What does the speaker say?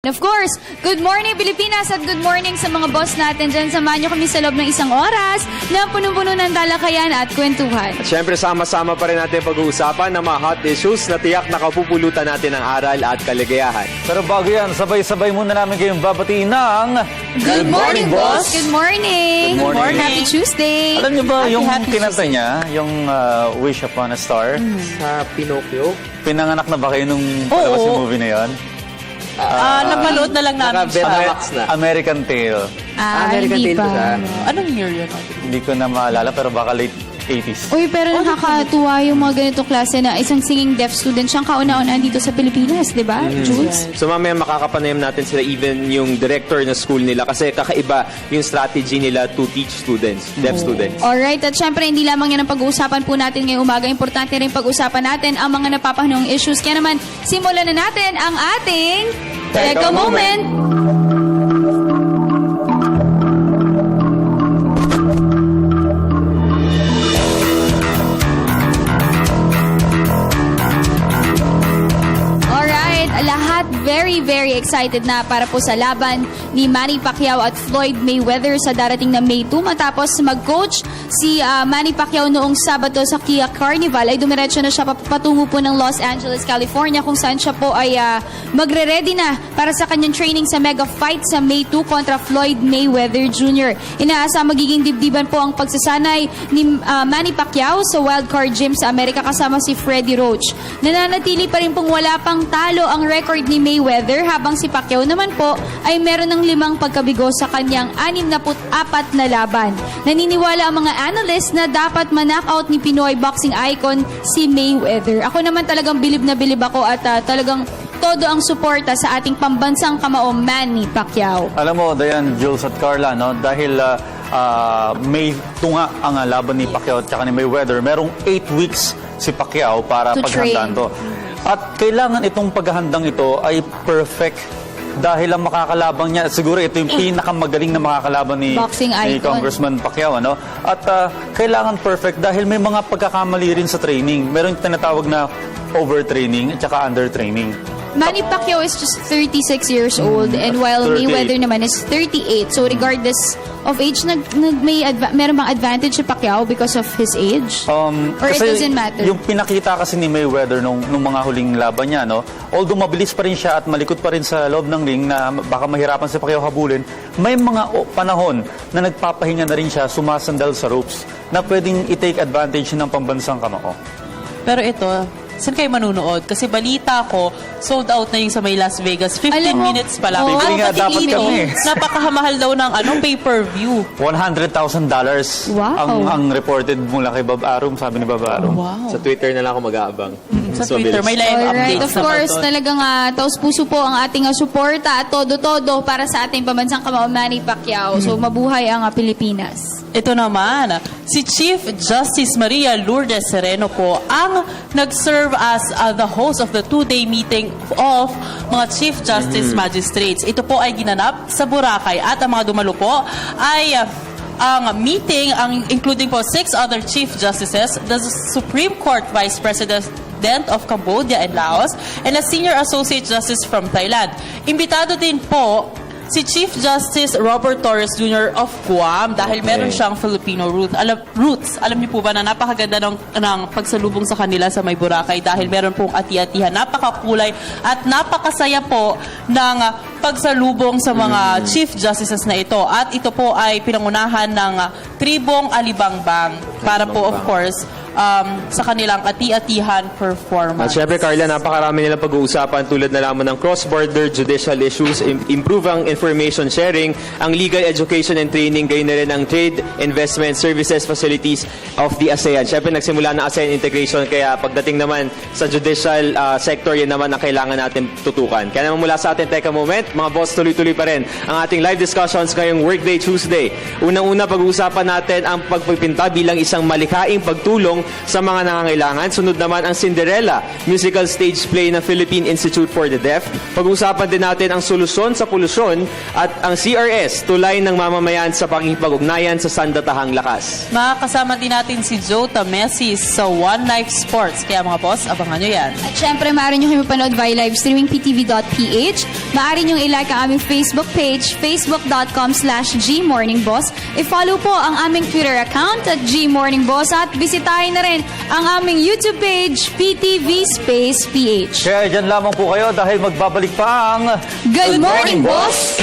Of course, good morning Pilipinas at good morning sa mga boss natin dyan. Samahan nyo kami sa loob ng isang oras na punong-puno ng talakayan at kwentuhan. At syempre, sama-sama pa rin natin pag-uusapan ng mga hot issues na tiyak na kapupulutan natin ng aral at kaligayahan. Pero bago yan, sabay-sabay muna namin kayong babatiin ng... Good morning, boss! Good morning! Good morning. Happy Tuesday! Alam niyo ba yung Happy kinanta niya, yung Wish Upon a Star? Sa Pinocchio? Pinanganak na ba kayo nung palabas yung movie na yun? Napanood na lang namin siya. Naka-Betamax na. American Tale. American hindi Tale pa. siya. Anong year yun? Hindi ko na maalala pero baka late 80s. Uy, pero nakakatuwa yung mga ganito klase na isang singing deaf student siyang kauna-unaan dito sa Pilipinas, di ba, Jules? So mamaya makakapanayam natin sila, even yung director ng school nila, kasi kakaiba yung strategy nila to teach students, deaf students. Alright, at syempre hindi lamang yan ang pag-uusapan po natin ngayong umaga. Importante rin pag-usapan natin ang mga napapahanong issues. Kaya naman, simulan na natin ang ating Teka Moment! Lahat very excited na para po sa laban ni Manny Pacquiao at Floyd Mayweather sa darating na May 2. Matapos mag-coach si Manny Pacquiao noong Sabado sa Kia Carnival, ay dumiretso na siya patungo po ng Los Angeles, California, kung saan siya po ay magre-ready na para sa kanyang training sa mega fight sa May 2 kontra Floyd Mayweather Jr. Inaasa magiging dibdiban po ang pagsasanay ni Manny Pacquiao sa wildcard gym sa Amerika kasama si Freddie Roach. Nananatili pa rin pong wala pang talo ang record ni Mayweather, habang si Pacquiao naman po ay meron ng 5 pagkabigo sa kanyang 64 na laban. Naniniwala ang mga analyst na dapat ma-knockout ni Pinoy boxing icon si Mayweather. Ako naman talagang bilib na bilib ako at talagang todo ang suporta sa ating pambansang kamao Manny Pacquiao. Alam mo, Dayan, Jules at Carla, no? Dahil May tunga ang laban ni Pacquiao at ni Mayweather, merong 8 weeks si Pacquiao para To paghandaan to. At kailangan itong paghahandang ito ay perfect dahil ang makakalabang niya, siguro ito yung pinakamagaling na makakalaban ni Boxing ni icon. Congressman Pacquiao, ano? At kailangan perfect dahil may mga pagkakamali rin sa training. Meron yung tinatawag na overtraining at saka undertraining. Manny Pacquiao is just 36 years old and while 38. Mayweather naman is 38. So regardless of age, meron bang advantage si Pacquiao because of his age? Or it doesn't matter? Yung pinakita kasi ni Mayweather nung mga huling laban niya, no? Although mabilis pa rin siya at malikot pa rin sa loob ng ring na baka mahirapan si Pacquiao habulin, may mga panahon na nagpapahinga na rin siya, sumasandal sa ropes na pwedeng i-take advantage ng pambansang kamao. Pero ito, saan kayo manunood? Kasi balita ko, sold out na yung sa may Las Vegas. 15 Alam mo, minutes pa lang. oo, Bibili nga dapat kami. Napakamahal daw ng pay-per-view. $100,000 Wow. ang reported mula kay Bob Arum, sabi ni Bob Arum. Wow. Sa Twitter na lang ako mag-aabang. Sa So, Twitter, may live Alright, updates of course, naman doon. talagang taos-puso po ang ating suporta at todo-todo para sa ating pambansang kamao Manny Pacquiao. So mabuhay ang Pilipinas. Ito naman, si Chief Justice Maria Lourdes Sereno po ang nag-serve as the host of the 2-day meeting of mga Chief Justice Magistrates. Ito po ay ginanap sa Boracay at ang mga dumalo po ay ang meeting, including po 6 other Chief Justices, the Supreme Court Vice President of Cambodia and Laos, and a Senior Associate Justice from Thailand. Imbitado din po si Chief Justice Robert Torres Jr. of Guam dahil meron siyang Filipino roots. Alam niyo po ba na napakaganda ng pagsalubong sa kanila sa may Boracay dahil meron pong ati-atihan, napakakulay at napakasaya po ng pagsalubong sa mga Chief Justices na ito. At ito po ay pinangunahan ng Tribong Alibangbang para po, of course, sa kanilang ati-atihan At performance. syempre, Carla, napakarami nilang pag-uusapan tulad na lamang ng cross-border judicial issues, improve ang information sharing, ang legal education and training, gayon na rin ang trade, investment, services, facilities of the ASEAN. Syempre, nagsimula na ASEAN integration, kaya pagdating naman sa judicial sector, yan naman ang kailangan natin tutukan. Kaya naman mula sa ating Teka Moment, mga boss, tuloy-tuloy pa rin ang ating live discussions ngayong Workday Tuesday. Unang-una, pag-uusapan natin ang pagpipinta bilang isang malikhaing pagtulong sa mga nangangailangan. Sunod naman ang Cinderella, musical stage play ng Philippine Institute for the Deaf. Pag-uusapan din natin ang solusyon sa polusyon at ang CRS, tulay ng mamamayan sa pakikipag-ugnayan sa sandatahang lakas. Makakasama din natin si Joe Tamesis sa One Life Sports. Kaya mga boss, abangan nyo yan. At syempre, maaari nyo kayo mapanood via live streaming ptv.ph. Maaari nyo i-like ang aming Facebook page, facebook.com/gmorningboss. I-follow po ang aming Twitter account at gmorningboss at bisitahin na rin ang aming YouTube page, PTV Space PH. Kaya dyan lamang po kayo dahil magbabalik pa ang Good morning, boss!